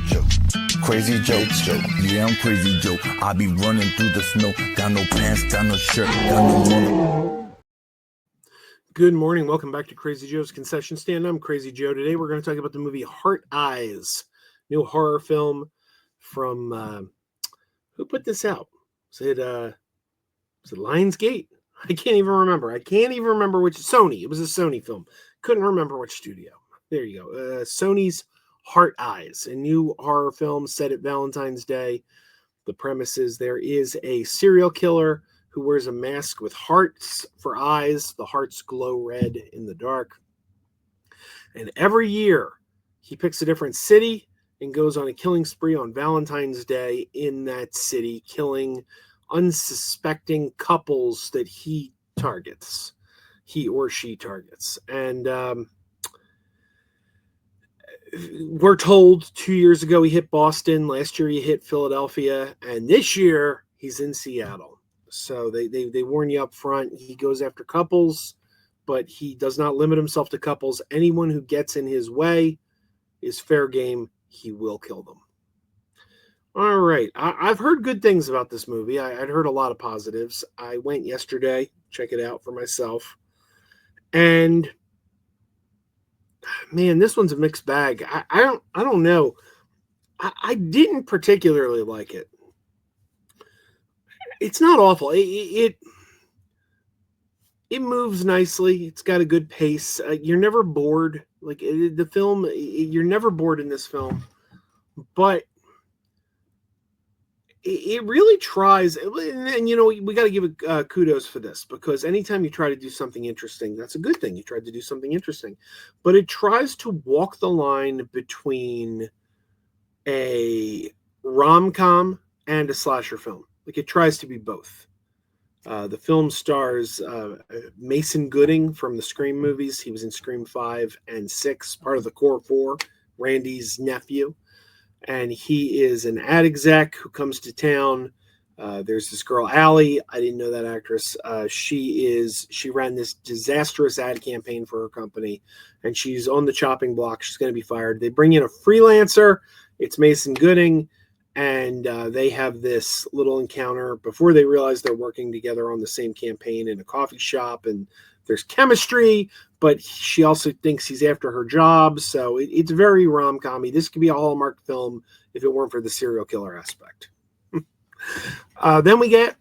Joe. Crazy Joe. Yeah, I'm Crazy Joe. I be running through the snow. Got no pants, got no shirt, got no money. Good morning. Welcome back to Crazy Joe's Concession Stand. I'm Crazy Joe. Today we're going to talk about the movie Heart Eyes, new horror film from who put this out? Was it Lionsgate? I can't even remember. Which Sony. It was a Sony film. Couldn't remember which studio. There you go. Sony's Heart Eyes, a new horror film set at Valentine's Day. The premise is there is a serial killer who wears a mask with hearts for eyes. The hearts glow red in the dark. And every year he picks a different city and goes on a killing spree on Valentine's Day in that city, killing unsuspecting couples that he or she targets. And we're told 2 years ago he hit Boston, last year he hit Philadelphia, and this year he's in Seattle. So they warn you up front. He goes after couples, but he does not limit himself to couples. Anyone who gets in his way is fair game. He will kill them. All right. I've heard good things about this movie. I'd heard a lot of positives. I went yesterday, check it out for myself. And man, this one's a mixed bag. I don't know. I didn't particularly like it. It's not awful. It moves nicely. It's got a good pace. You're never bored. You're never bored in this film. But it really tries, and you know, we got to give it kudos for this, because anytime you try to do something interesting, that's a good thing. You tried to do something interesting, but it tries to walk the line between a rom-com and a slasher film. Like, it tries to be both. The film stars Mason Gooding from the Scream movies. He was in Scream 5 and 6, part of the Core 4, Randy's nephew. And he is an ad exec who comes to town. There's this girl, Allie. I didn't know that actress. She ran this disastrous ad campaign for her company, and she's on the chopping block. She's going to be fired. They bring in a freelancer. It's Mason Gooding, and they have this little encounter before they realize they're working together on the same campaign in a coffee shop, and there's chemistry, but she also thinks he's after her job. So it's very rom-com-y. This could be a Hallmark film if it weren't for the serial killer aspect. Then we get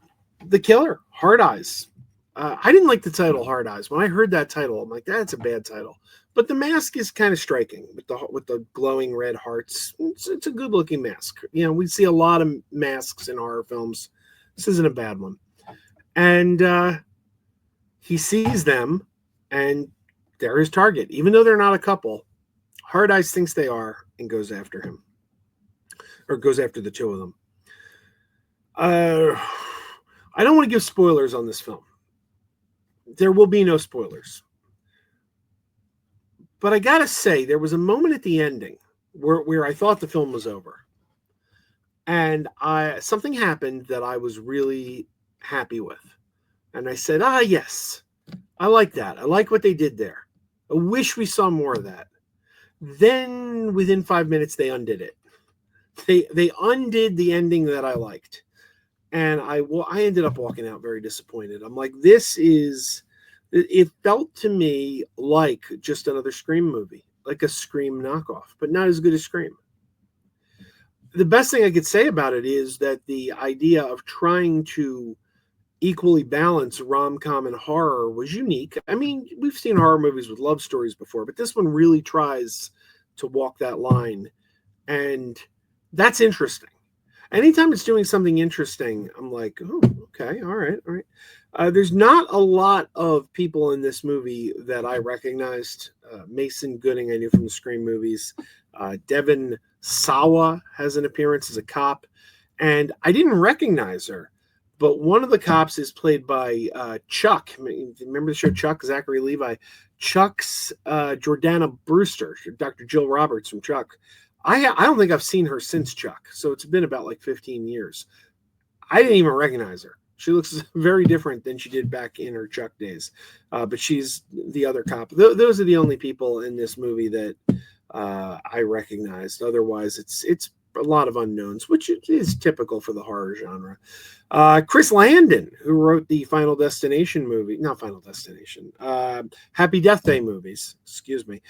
the killer, Heart Eyes. I didn't like the title Heart Eyes. When I heard that title, I'm like, that's a bad title. But the mask is kind of striking with the glowing red hearts. It's a good-looking mask. You know, we see a lot of masks in horror films. This isn't a bad one. And he sees them, and they're his target. Even though they're not a couple, Heart Eyes thinks they are and goes after him. Or goes after the two of them. I don't want to give spoilers on this film. There will be no spoilers. But I gotta say, there was a moment at the ending where I thought the film was over. And something happened that I was really happy with. And I said, yes, I like that. I like what they did there. I wish we saw more of that. Then within 5 minutes, they undid it. They undid the ending that I liked. And I ended up walking out very disappointed. I'm like, it felt to me like just another Scream movie, like a Scream knockoff, but not as good as Scream. The best thing I could say about it is that the idea of trying to equally balance rom-com and horror was unique. I mean, we've seen horror movies with love stories before, but this one really tries to walk that line, and that's interesting. Anytime it's doing something interesting, I'm like, oh, okay, all right. There's not a lot of people in this movie that I recognized. Mason Gooding I knew from the Scream movies. Devon Sawa has an appearance as a cop, and I didn't recognize her. But one of the cops is played by Chuck. Remember the show Chuck? Zachary Levi. Chuck's Jordana Brewster, Dr. Jill Roberts from Chuck. I don't think I've seen her since Chuck, so it's been about like 15 years. I didn't even recognize her. She looks very different than she did back in her Chuck days. But she's the other cop. Those are the only people in this movie that I recognized. Otherwise, it's a lot of unknowns, which is typical for the horror genre. Chris Landon, who wrote the Final Destination movie, not Final Destination, Happy Death Day movies, excuse me.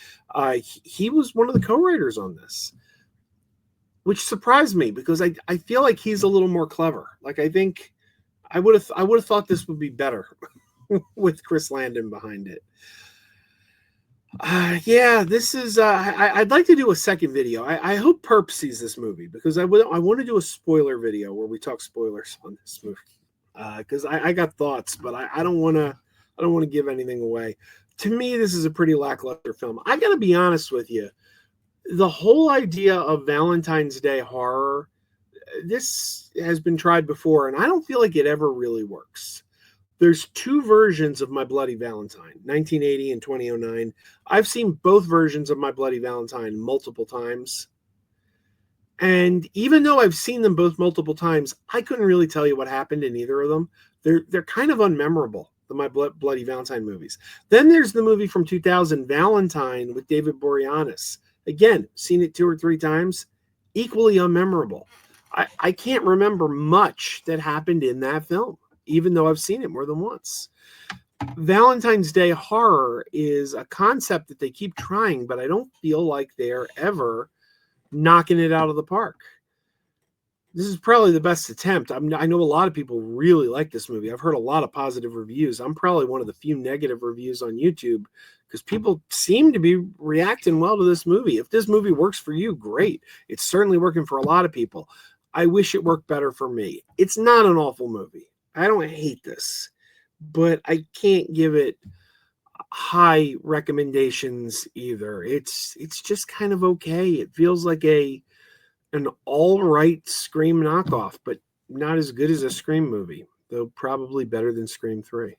He was one of the co-writers on this, which surprised me because I feel like he's a little more clever. Like, I think I would have thought this would be better with Chris Landon behind it. Yeah, this is. I'd like to do a second video. I hope Perp sees this movie because I want to do a spoiler video where we talk spoilers on this movie because I got thoughts, but I don't want to give anything away. To me, this is a pretty lackluster film. I got to be honest with you. The whole idea of Valentine's Day horror, this has been tried before, and I don't feel like it ever really works. There's two versions of My Bloody Valentine, 1980 and 2009. I've seen both versions of My Bloody Valentine multiple times. And even though I've seen them both multiple times, I couldn't really tell you what happened in either of them. They're kind of unmemorable, the My Bloody Valentine movies. Then there's the movie from 2000, Valentine, with David Boreanaz. Again, seen it 2 or 3 times, equally unmemorable. I can't remember much that happened in that film, even though I've seen it more than once. Valentine's Day horror is a concept that they keep trying, but I don't feel like they're ever knocking it out of the park. This is probably the best attempt. I know a lot of people really like this movie. I've heard a lot of positive reviews. I'm probably one of the few negative reviews on YouTube because people seem to be reacting well to this movie. If this movie works for you, great. It's certainly working for a lot of people. I wish it worked better for me. It's not an awful movie. I don't hate this, but I can't give it high recommendations either. It's just kind of okay. It feels like an all right Scream knockoff, but not as good as a Scream movie, though probably better than Scream 3.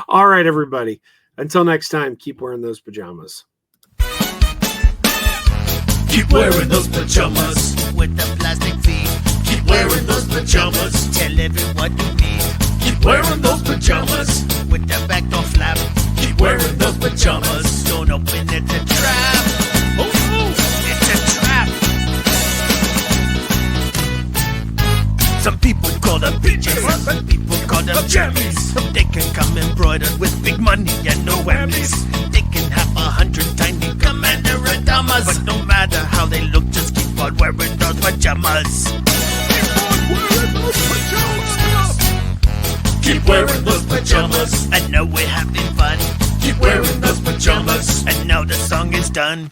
All right, everybody. Until next time, keep wearing those pajamas. Keep wearing those pajamas with the plastic feet. Keep wearing those pajamas. Tell everyone you meet. Keep wearing those pajamas with the back door flap. Keep wearing those pajamas. Don't open it, it's a trap. Oh, it's a trap. Some people call them PJs, some people call them jammies. They can come embroidered with big money and no whammies. They can have 100 tiny commander adamas, but no matter how they look, just keep on wearing those pajamas. Keep wearing those pajamas. I know we're having fun. Keep wearing those pajamas. And now the song is done.